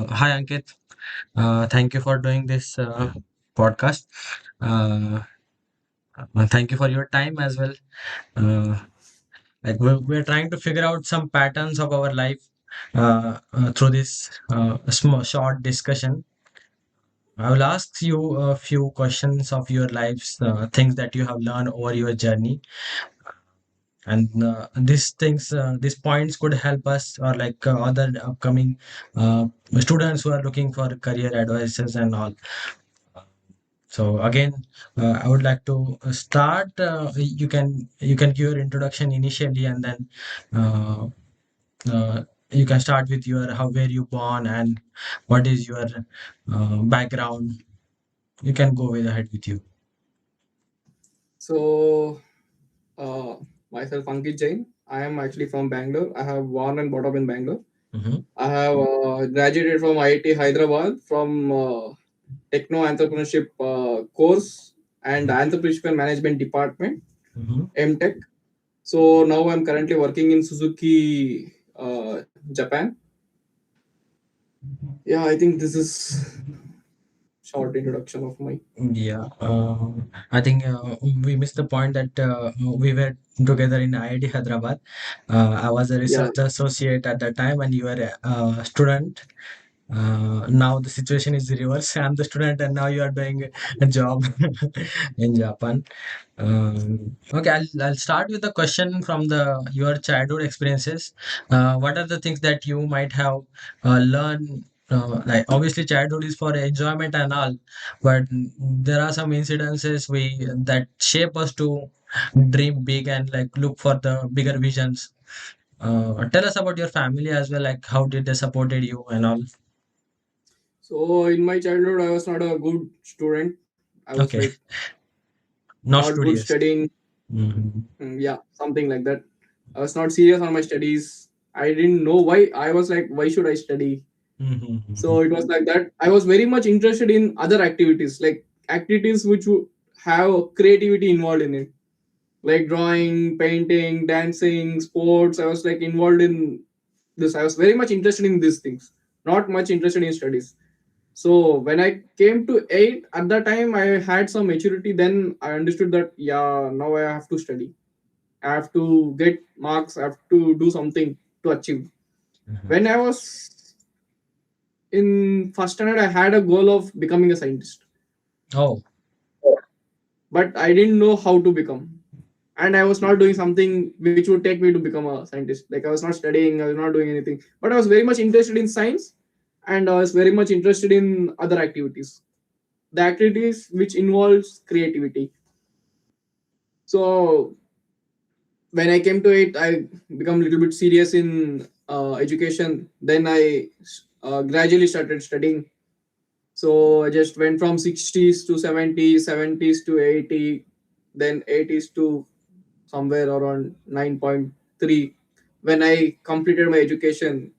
Hi, Ankit. Thank you for doing this podcast. Uh, Thank you for your time as well. Uh, we're trying to figure out some patterns of our life through this small, short discussion. I will ask you a few questions of your lives, things that you have learned over your journey, and these points could help us or like other upcoming uh, students who are looking for career advices and all. So again, I would like to start. You can give your introduction initially, and then uh, you can start with your how were you born and what is your background. You can go with ahead with you. So, uh, myself Ankit Jain. I am actually from Bangalore. I have born and brought up in Bangalore. Mm-hmm. I have graduated from IIT Hyderabad from Techno Entrepreneurship course and Entrepreneurship and Management Department, Mm-hmm. MTech. So now I'm currently working in Suzuki, Japan. Yeah, I think this is short introduction of my. Yeah, I think we missed the point that we were together in IIT Hyderabad. I was a Yeah. research associate at that time, and you were a student. Now the situation is reverse. I'm the student, and now you are doing a job in Japan. Okay, I'll start with the question from the your childhood experiences. What are the things that you might have learned? Like obviously, childhood is for enjoyment and all, but there are some incidences we that shape us to dream big and like look for the bigger visions. Tell us about your family as well. Like how did they supported you and all? So in my childhood, I was not a good student. I was like Okay, not not good studious. studying. Mhm. Yeah, something like that. I was not serious on my studies. I didn't know why. I was like, why should I study? Mhm. So it was like that. I was very much interested in other activities, like activities which would have creativity involved in it, like drawing, painting, dancing, sports. I was like involved in this. I was very much interested in these things, not much interested in studies. So when I came to eight, at that time I had some maturity. Then I understood that yeah, now I have to study. I have to get marks. I have to do something to achieve. Mhm. When I was in first standard, I had a goal of becoming a scientist, Oh. but I didn't know how to become. And I was not doing something which would take me to become a scientist. Like I was not studying, I was not doing anything. But I was very much interested in science, and I was very much interested in other activities. The activities which involves creativity. So when I came to it, I become a little bit serious in education. Then I gradually started studying. So I just went from 60s to 70s, 70s to 80, then 80s to somewhere around 9.3. When I completed my education,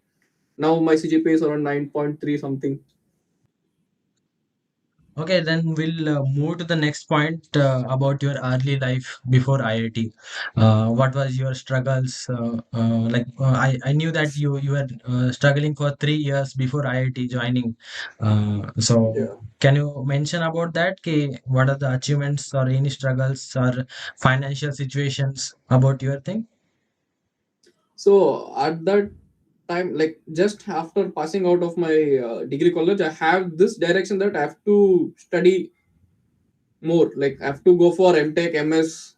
now my CGPA is around 9.3 something. Okay, then we'll move to the next point about your early life before IIT. What was your struggles? I knew that you were struggling for 3 years before IIT joining. So Yeah. can you mention about that? Ki, what are the achievements or any struggles or financial situations about your thing? So at that time, like just after passing out of my degree college, I have this direction that I have to study more. Like I have to go for MTech, MS,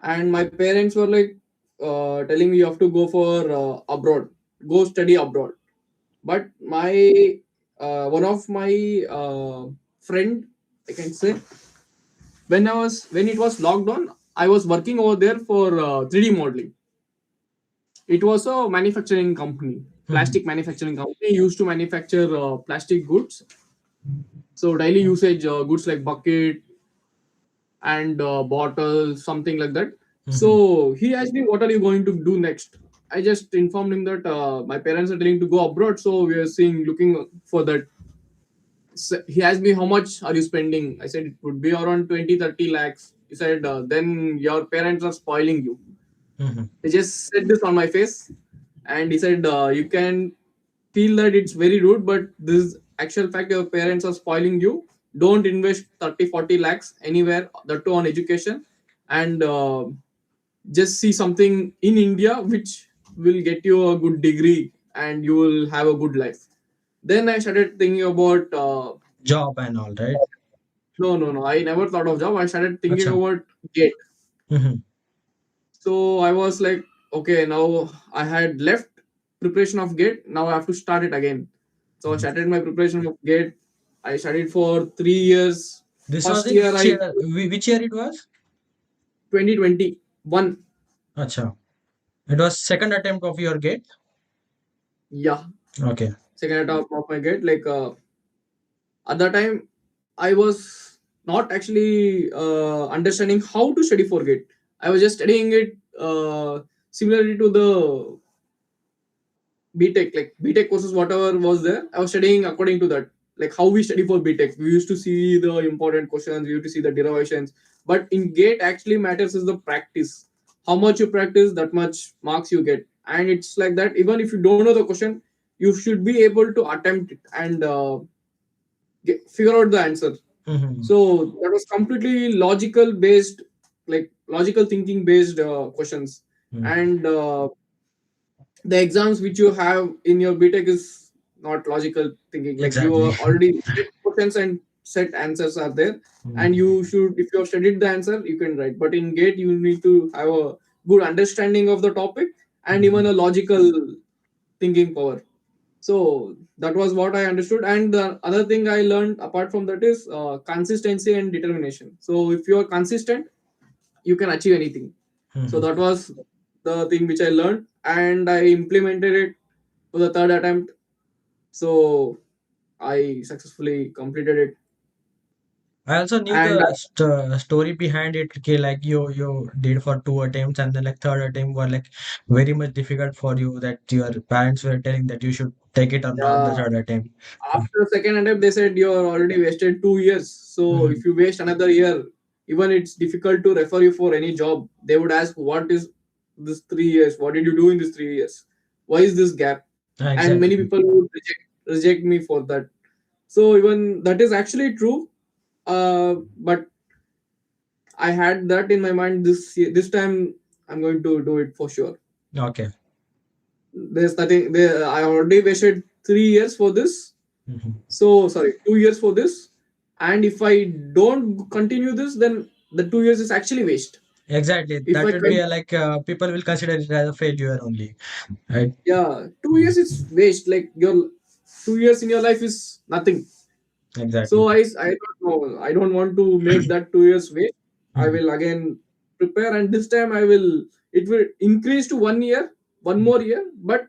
and my parents were like telling me you have to go for abroad, go study abroad. But my one of my friend, I can say, when it was locked down, I was working over there for 3D modeling. It was a manufacturing company, Mhm. plastic manufacturing company used to manufacture plastic goods. So daily usage goods like bucket and bottles, something like that. Mhm. So he asked me, "What are you going to do next?" I just informed him that my parents are telling to go abroad, so we are seeing looking for that. So he asked me, "How much are you spending?" I said it would be around 20-30 lakhs. He said, "Then your parents are spoiling you." Mhm. He just said this on my face, and he said, "You can." feel that it's very rude, but this is actual fact. Your parents are spoiling you. Don't invest 30, 40 lakhs anywhere, that too on education. And just see something in India which will get you a good degree and you will have a good life. Then I started thinking about Job and all, right? no. I never thought of job. I started thinking Acha. about gate. Mhm. So I was like, okay, now I had left preparation of gate. Now I have to start it again. So I started my preparation of gate. I studied for 3 years. This was First in year which I year? Which year it was? 2021. Acha. It was second attempt of your gate. Yeah, Okay. second attempt of my gate. Like at that time, I was not actually understanding how to study for gate. I was just studying it similarly to the BTech, like BTech courses, whatever was there, I was studying according to that. Like how we study for BTech, we used to see the important questions, we used to see the derivations. But in GATE, actually matters is the practice. How much you practice, that much marks you get. And it's like that. Even if you don't know the question, you should be able to attempt it and figure out the answer. Mhm. So that was completely logical based, like logical thinking based questions. Mhm. And the exams which you have in your BTech is not logical thinking. Like you Exactly. are already set questions and set answers are there, and Mhm. you should, if you have studied the answer, you can write. But in GATE, you need to have a good understanding of the topic and even Mhm. a logical thinking power. So that was what I understood. And the other thing I learned apart from that is consistency and determination. So if you are consistent, you can achieve anything. So Mhm. that was the thing which I learned, and I implemented it for the third attempt. So I successfully completed it. I also knew And the story behind it. Okay, like you did for two attempts, and then like third attempt were like very much difficult for you. That your parents were telling that you should take it or not the third attempt. after second attempt, they said you are already wasted 2 years. So Mhm. if you waste another year, even it's difficult to refer you for any job. They would ask, "What is this 3 years? What did you do in this 3 years? Why is this gap?" And many Exactly. people would reject me for that. So even that is actually true. But I had that in my mind. This time I'm going to do it for sure. Okay. There's nothing there. I already wasted 3 years for this. Mhm. So sorry, 2 years for this. And if I don't continue this, then the 2 years is actually waste. Exactly. If That I would be con- like people will consider it as a failure only, right? yeah, two Mhm. years is waste. Like your 2 years in your life is nothing. Exactly. So I don't know. I don't want to make that 2 years wait. I Mhm. will again prepare, and this time I will. It will increase to 1 year, one more year, but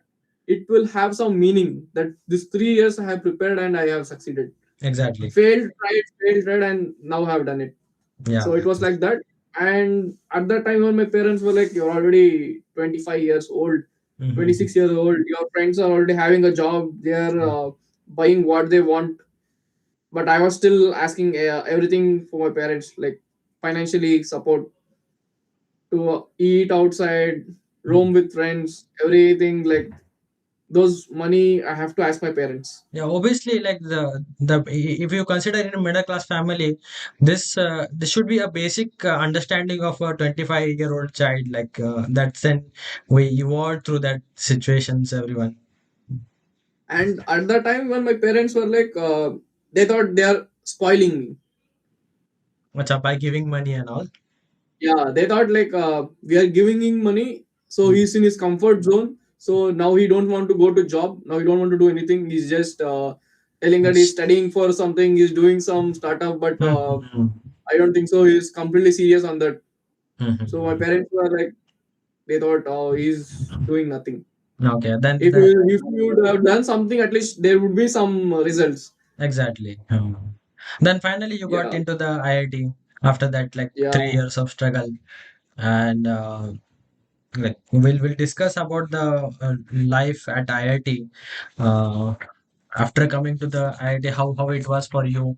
it will have some meaning that this 3 years I have prepared and I have succeeded. Exactly. Failed, tried, and now I have done it. Yeah. So it was like that. And at that time, when my parents were like, "You're already 25 years old, Mhm. 26 years old. Your friends are already having a job. They are buying what they want, but I was still asking everything for my parents, like financially support to eat outside, roam Mhm. with friends, everything. Like those money, I have to ask my parents. Yeah, obviously, like if you consider in a middle class family, this should be a basic understanding of a 25-year-old child. Like that's then we evolved through that situations. Everyone, And at the time when my parents were like, they thought they are spoiling me. what's up by giving money and all. Yeah, they thought like we are giving him money, so Mhm. he's in his comfort zone. So now he don't want to go to job. Now he don't want to do anything. He's just telling that he's studying for something. He's doing some startup, but Mhm. I don't think so. He's completely serious on that. So my Mhm. parents were like, they thought, oh, he's doing nothing. Okay, then If you would have done something, at least there would be some results. exactly. Then finally you got Yeah, into the IIT after that like yeah. 3 years of struggle and like we'll discuss about the life at IIT after coming to the IIT how it was for you.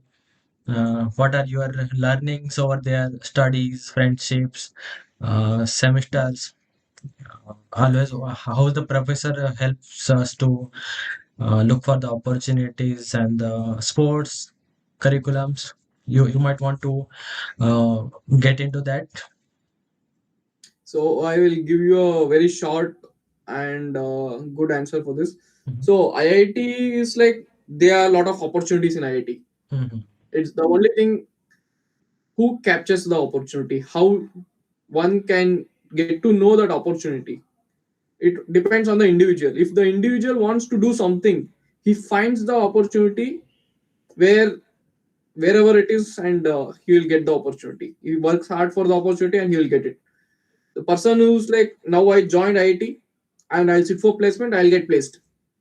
What are your learnings over there, studies, friendships, semesters, always how the professor helps us to look for the opportunities and the sports curriculums. You might want to uh, get into that. So I will give you a very short and good answer for this. Mhm. So IIT is like there are a lot of opportunities in IIT. Mhm. It's the only thing who captures the opportunity, how one can get to know that opportunity. It depends on the individual. If the individual wants to do something, he finds the opportunity where wherever it is, and he will get the opportunity. He works hard for the opportunity and he will get it. The person who's like, now I joined IIT and I'll sit for placement, I'll get placed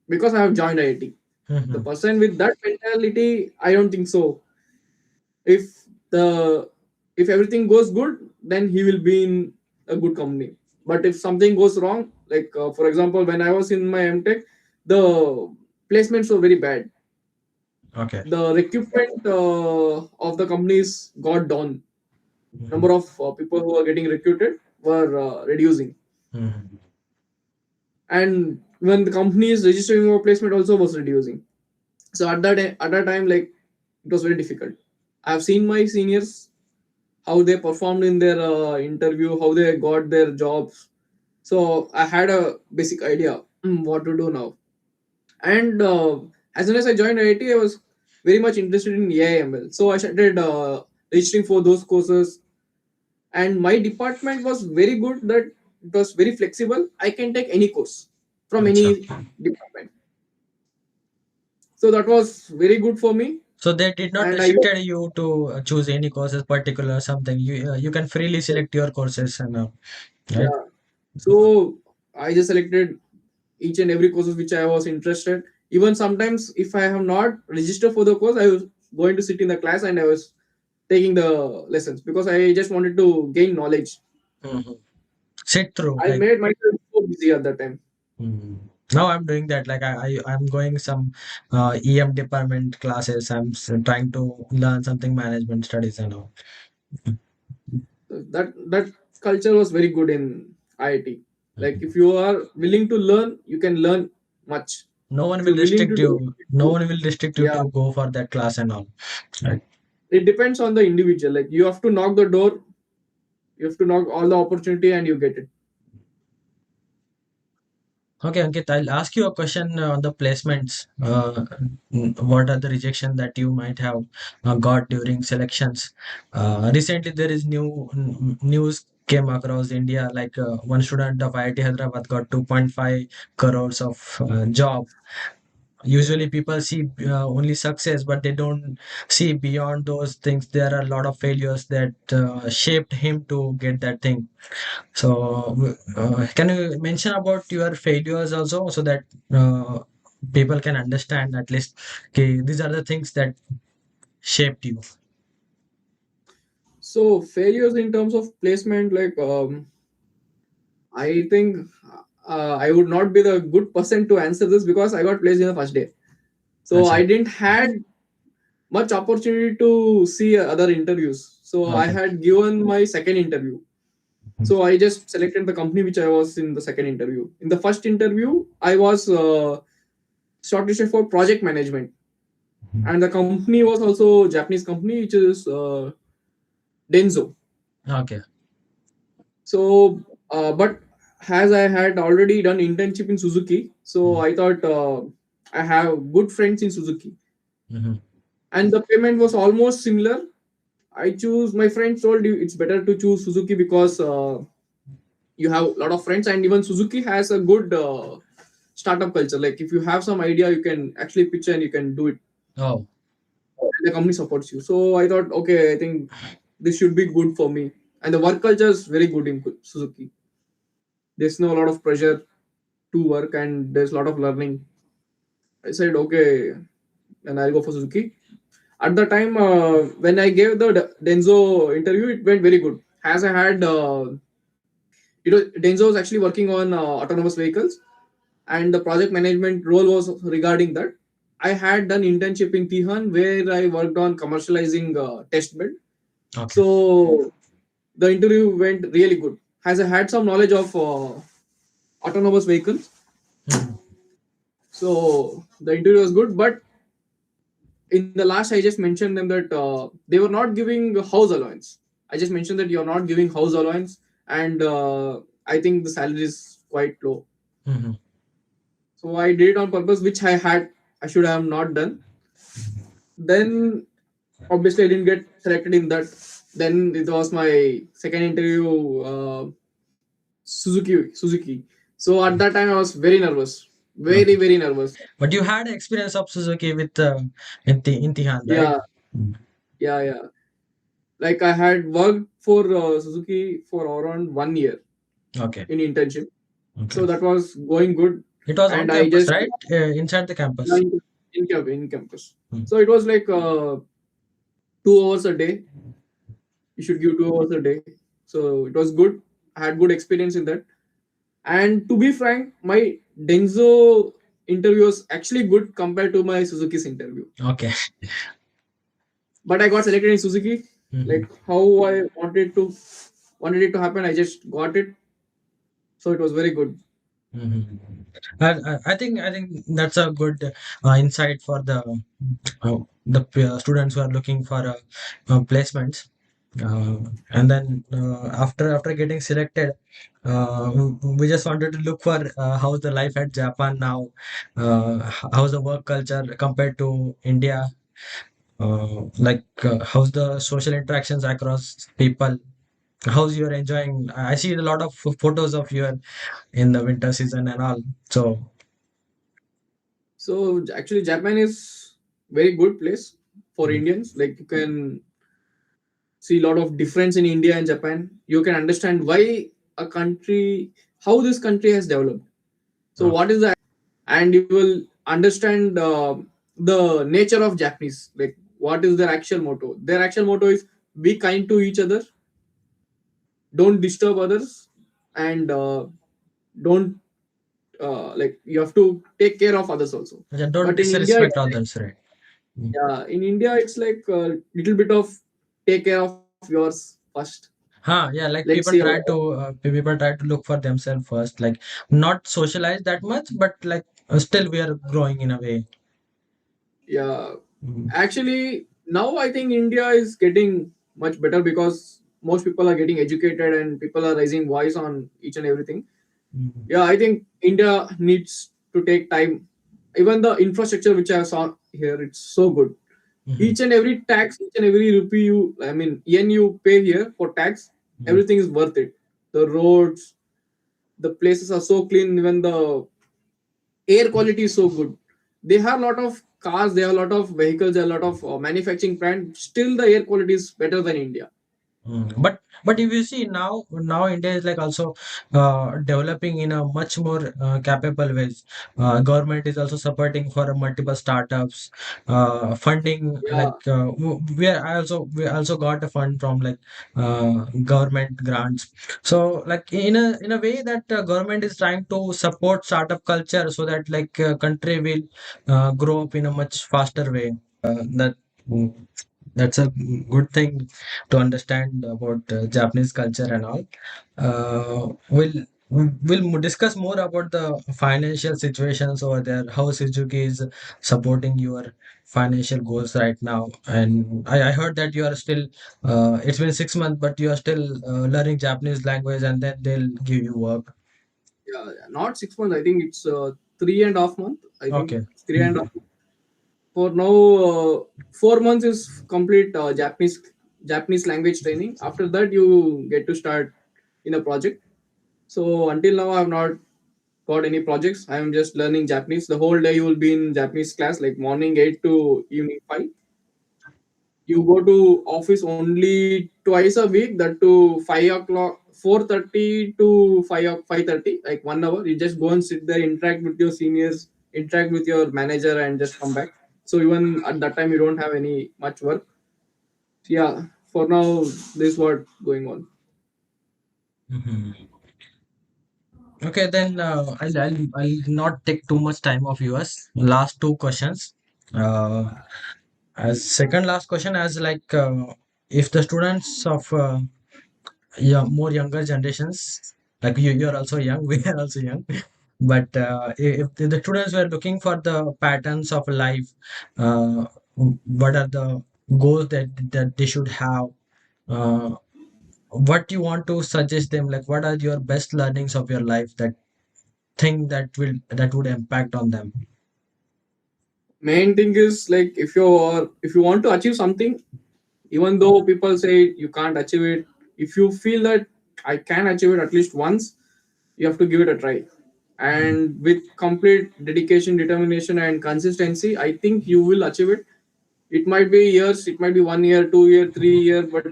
because I have joined IIT. The Mhm. person with that mentality, I don't think so. If the if everything goes good, then he will be in a good company. But if something goes wrong, like for example, when I was in my MTech, the placements were very bad. Okay. The recruitment of the companies got down. Mhm. Number of people who are getting recruited were reducing, Mhm. and when the company is registering for placement also was reducing. So at that time, like, it was very difficult. I've seen my seniors how they performed in their interview, how they got their jobs. So I had a basic idea what to do now. And as soon as I joined IIT, I was very much interested in AIML. So I started registering for those courses. And my department was very good that it was very flexible. I can take any course from Acha. any department. So that was very good for me. So they did not And I restricted you to choose any courses particular something. You can freely select your courses and right. yeah. So I just selected each and every courses which I was interested. Even sometimes if I have not registered for the course, I was going to sit in the class and I was taking the lessons because I just wanted to gain knowledge. Mhm. Sit through I like. made myself so busy at that time. Mhm. Now I'm doing that. Like I'm going some EM department classes. Trying to learn something management studies and all. That culture was very good in IIT. Like if Mhm. you are willing to learn, you can learn much. No one If will you're willing to restrict do, you. you No do. one will restrict you Yeah, to go for that class and all. Right. it depends on the individual. Like you have to knock the door, you have to knock all the opportunity, and you get it. Okay, Ankit, I'll ask you a question on the placements. What are the rejection that you might have got during selections? Recently, there is news came across India, like one student of IIT Hyderabad got 2.5 crores of job. Usually people see only success, but they don't see beyond those things. There are a lot of failures that shaped him to get that thing. So can you mention about your failures also, so that people can understand at least, okay, these are the things that shaped you. So failures in terms of placement, like I think I would not be the good person to answer this because I got placed in the first day. So I Acha. didn't had much opportunity to see other interviews. So I Okay. had given my second interview. So I just selected the company which I was in the second interview. In the first interview, I was shortlisted for project management, and the company was also Japanese company, which is Denso. Okay. So, but as I had already done internship in Suzuki, so I thought I have good friends in Suzuki, Mhm. and the payment was almost similar. I choose. My friends told you it's better to choose Suzuki because you have a lot of friends, and even Suzuki has a good startup culture. Like if you have some idea, you can actually pitch and you can do it. Oh. And the company supports you. So I thought, okay, I think this should be good for me. And the work culture is very good in Suzuki. There's no lot of pressure to work, and there's a lot of learning. I said, okay, and I'll go for Suzuki. At the time, when I gave the Denzo interview, it went very good. As I had, Denzo was actually working on autonomous vehicles, and the project management role was regarding that. I had done internship in Tihan where I worked on commercializing test bed. Okay. So the interview went really good. As I had some knowledge of autonomous vehicles, Mhm. So the interview was good, but in the last, I just mentioned them that they were not giving house allowance. I just mentioned that you're not giving house allowance, and I think the salary is quite low. Mm-hmm. So I did it on purpose, which I should have not done. Then obviously I didn't get selected in that. Then it was my second interview, Suzuki. So at that time I was very nervous, very Okay. very nervous. But you had experience of Suzuki with Intihan, right? Yeah, Mm. yeah. Like I had worked for Suzuki for around 1 year Okay. in internship, Okay. so that was going good, It was on and I campus, just right? Inside the campus. in campus. Mm. So it was like 2 hours a day. You should give 2 hours a day. So it was good. I had good experience in that. And to be frank, my Denzo interview was actually good compared to my Suzuki's interview. Okay. But I got selected in Suzuki. Mhm. Like how I wanted it to happen, I just got it. So it was very good. Mhm. I think that's a good insight for the students who are looking for placements. And then after getting selected, we just wanted to look for how's the life at Japan now, how's the work culture compared to India, how's the social interactions across people, how's you're enjoying. I see a lot of photos of you in the winter season and all. So So actually, Japan is very good place for Indians. Like you can see a lot of difference in India and Japan. You can understand why a country, how this country has developed. So okay. what is the, and you will understand the nature of Japanese. Like what is their actual motto? Their actual motto is be kind to each other, don't disturb others, and don't like you have to take care of others also. Yeah, don't But in India, disrespect it's like, others, right? Mm. yeah, in India, it's like a little bit of take care of yours first. Yeah, like Let's see how. people try to look for themselves first, like not socialize that much, but like still we are growing in a way. Yeah, Mm. actually, now I think India is getting much better because most people are getting educated and people are raising voice on each and everything. Mm. Yeah, I think India needs to take time. Even the infrastructure which I saw here, it's so good. Mhm. Each and every tax, each and every rupee you, I mean, yen you pay here for tax, Mm. everything is worth it. The roads, the places are so clean. Even the air quality is so good. They have a lot of cars, they have a lot of vehicles, a lot of manufacturing plant. Still, the air quality is better than India. But if you see now India is like also developing in a much more capable ways. Government is also supporting for multiple startups, funding Yeah. we also got a fund from like government grants. So like in a way that government is trying to support startup culture so that like country will grow up in a much faster way. That mm, that's a good thing to understand about Japanese culture and all. We'll discuss more about the financial situations over there. How Suzuki is supporting your financial goals right now. And I heard that you are still. It's been 6 months, but you are still learning Japanese language, and then they'll give you work. Yeah, not 6 months. I think it's 3.5 months. I think Okay. it's three and a half. For now, 4 months is complete Japanese language training. After that, you get to start in a project. So until now, I have not got any projects. I am just learning Japanese. The whole day you will be in Japanese class, like morning 8 to evening 5. You go to office only twice a week, that to 5 o'clock, 4:30 to 5:30, like 1 hour. You just go and sit there, interact with your seniors, interact with your manager, and just come back. So even at that time, you don't have any much work. So yeah, for now, this is what going on. Mhm. Okay, then I'll not take too much time of yours. Last two questions. Uh, as second last question, as like if the students of yeah more younger generations, like you're also young, we are also young. But if the students were looking for the patterns of life, uh, what are the goals that they should have? Uh, what you want to suggest them? Like, what are your best learnings of your life that thing that would impact on them? Main thing is like if you want to achieve something, even though people say you can't achieve it, if you feel that I can achieve it at least once, you have to give it a try. And with complete dedication, determination, and consistency, I think you will achieve it. It might be years, it might be 1 year, 2 year, 3 year, but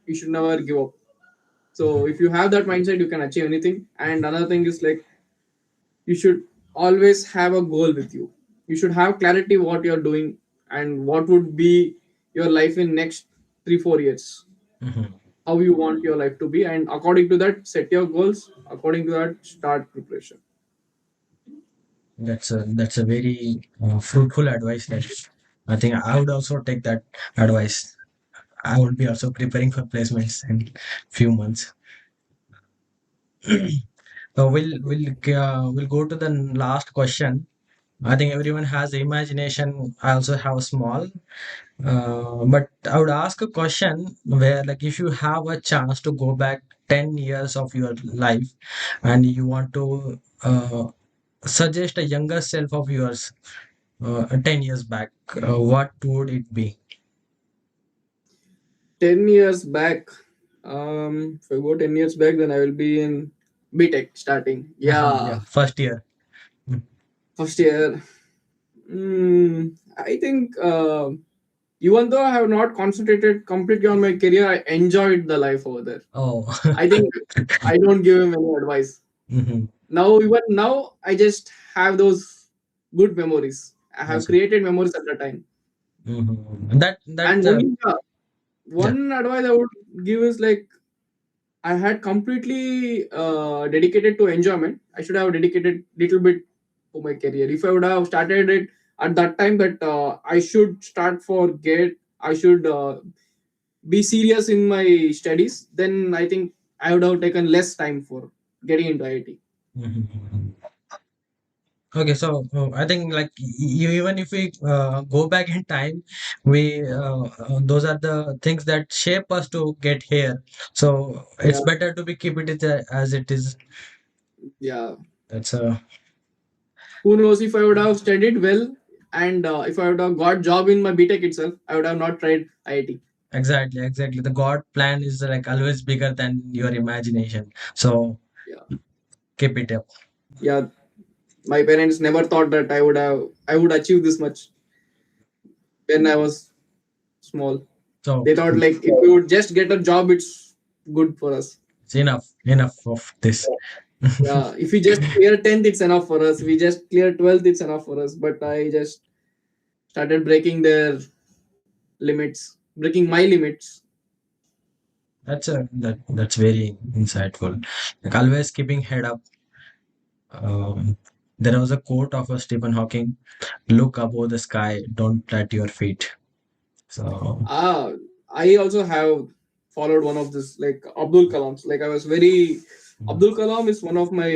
you should never give up. So if you have that mindset, you can achieve anything. And another thing is like you should always have a goal with you. You should have clarity what you're doing and what would be your life in next 3 4 years, Mhm. how you want your life to be, and according to that set your goals, according to that start preparation. That's a very fruitful advice. That I think I would also take that advice. I would be also preparing for placements in few months. We'll go to the last question. I think everyone has imagination. I also have small, but I would ask a question where, like, if you have a chance to go back 10 years of your life, and you want to suggest a younger self of yours 10 years back, what would it be? 10 years back, if I go 10 years back, then I will be in BTech starting. Yeah, Yeah, first year. Mm. first year. I think even though I have not concentrated completely on my career, I enjoyed the life over there. Oh. I think I don't give him any advice. Mhm. Now, even now, I just have those good memories. I have Also, created memories at the time. that And only yeah. one advice I would give is like I had completely dedicated to enjoyment. I should have dedicated little bit to my career. If I would have started it at that time, that I should start for GATE, I should be serious in my studies. Then I think I would have taken less time for getting into IIT. Mhm. Okay, so I think, like, even if we go back in time, we those are the things that shape us to get here. So it's Yeah, better to be keep it as it is. yeah. That's a Who knows if I would have studied well and if I would have got job in my BTech itself, I would have not tried IIT. exactly. The God plan is like always bigger than your imagination. So Yeah, keep it up. yeah. My parents never thought that I would achieve this much when I was small. So They thought like if we would just get a job, it's good for us. it's enough of this. Yeah, if we just clear 10th, it's enough for us. We just clear 12th, it's enough for us. But I just started breaking their limits, breaking my limits. That's very insightful. Like, always keeping head up. Um, there was a quote of a Stephen Hawking: "Look above the sky, don't let your feet." So Ah, I also have followed one of this like Abdul Kalam's. Like I was very Abdul Kalam is one of my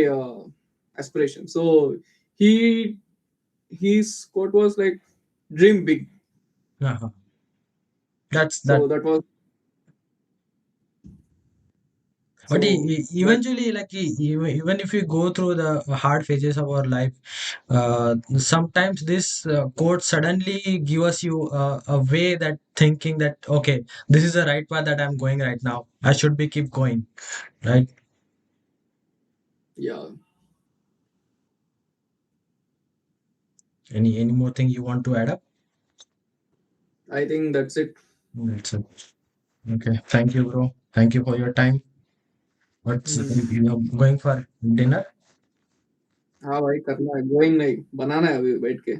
aspirations. So he his quote was like dream big. uh that's that. So that was But so that eventually, like, even if we go through the hard phases of our life, sometimes this quote suddenly give us you a way that thinking that, okay, this is the right path that I'm going right now. I should be keep going, right? yeah. Any more thing you want to add up? I think that's it. That's it. Okay. Thank you, bro. Thank you for your time. What's Hmm. you going for dinner? हाँ भाई करना है going नहीं बनाना है अभी बैठ के